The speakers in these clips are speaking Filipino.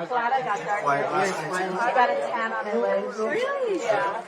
Glad I got dark. I got a tan on my legs. Really? Yeah.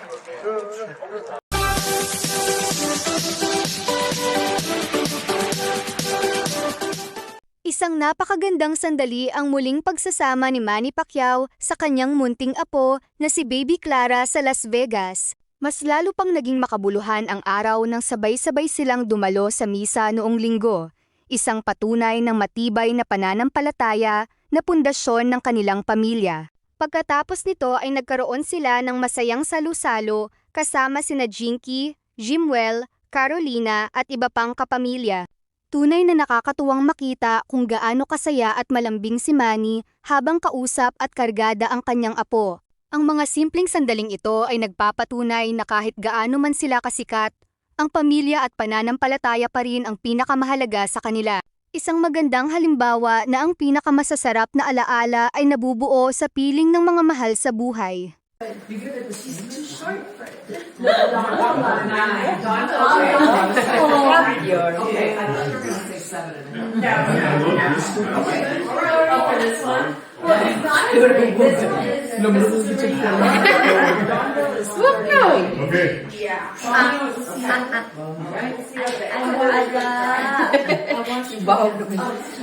Isang napakagandang sandali ang muling pagsasama ni Manny Pacquiao sa kanyang munting apo na si Baby Clara sa Las Vegas. Mas lalo pang naging makabuluhan ang araw nang sabay-sabay silang dumalo sa misa noong Linggo, isang patunay ng matibay na pananampalataya na pundasyon ng kanilang pamilya. Pagkatapos nito ay nagkaroon sila ng masayang salu-salo kasama sina Jinky, Jimwell, Carolina at iba pang kapamilya. Tunay na nakakatuwang makita kung gaano kasaya at malambing si Manny habang kausap at kargada ang kanyang apo. Ang mga simpleng sandaling ito ay nagpapatunay na kahit gaano man sila kasikat, ang pamilya at pananampalataya pa rin ang pinakamahalaga sa kanila. Isang magandang halimbawa na ang pinakamasasarap na alaala ay nabubuo sa piling ng mga mahal sa buhay.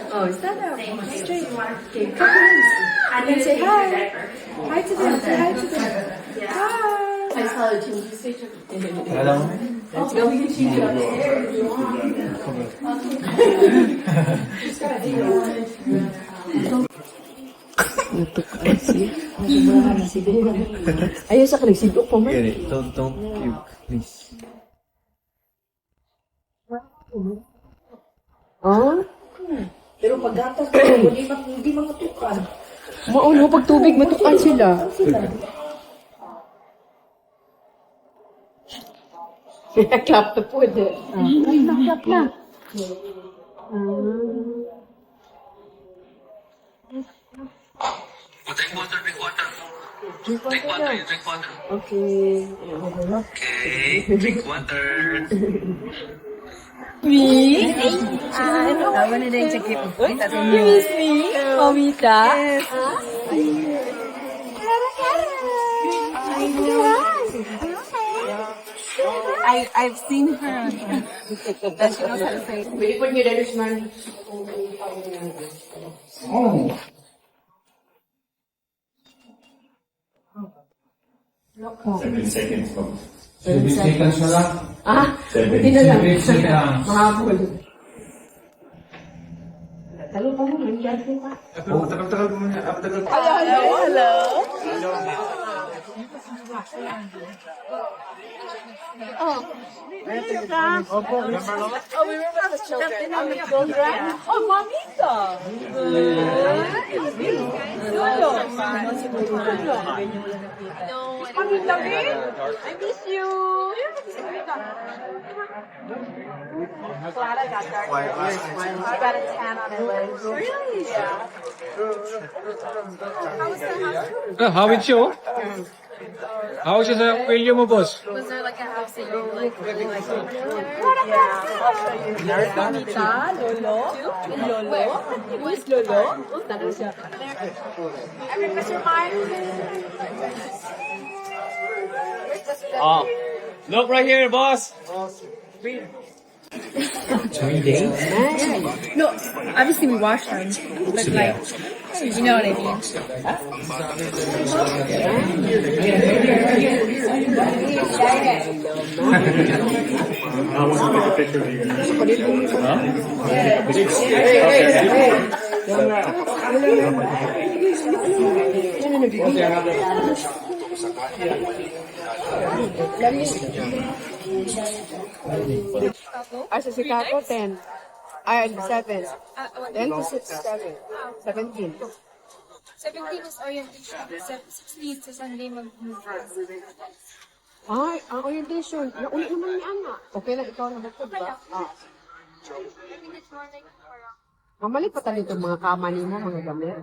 Oh, is that a straight? Okay, come on. Say hi. Hi to them. Say hi to them. Hi. I saw the team. Hello. Let's go. We can change it upstairs if you want. Ayaw sa kaligsidok po, man. Don't you, please. Ah? Pero paggatas ko, hindi matukan. Mauno, pag tubig, matukan sila. Clap na po, de. Ay, naklap na. Drink water, drink water. Drink water, you drink water. Okay. Okay, drink water. Tawa na din sa kip. Miss me? Mamita? I've seen her. That she knows how to say. Wait for your daddy's man. Oh. 7 seconds po. 7 seconds na lang. Ah, 7 buti na lang. Seconds na lang. Mahabol. Talo pa mo, nandiyan ko pa. Tagal-tagal mo na. Hello. Oh, we remember the children. Oh, Mamita. Mamita, I miss you. Glad I got dark. I got a tan on my legs. Really? Yeah. How is you? How is the aquarium mo, boss? Was there like a house that you like really like? Yeah. Mamita, Lolo, Lolo. Who is Lolo? Mr. Mike. Oh, look right here, boss. 3 days? No, obviously we washed them, but like, you know what I mean. I want to take a picture of you guys. Sa si Kako, 10. Ay, 7. 10 to 6, 7. 17. 17 is orientation. 16 is Sunday mag-move. Ay, ang orientation. Nauli naman ni Ana. Okay na, ikaw na bukod ba? Ah. I think it's more like parang Mamalit pa tayo itong mga kama nimo, mga gamit.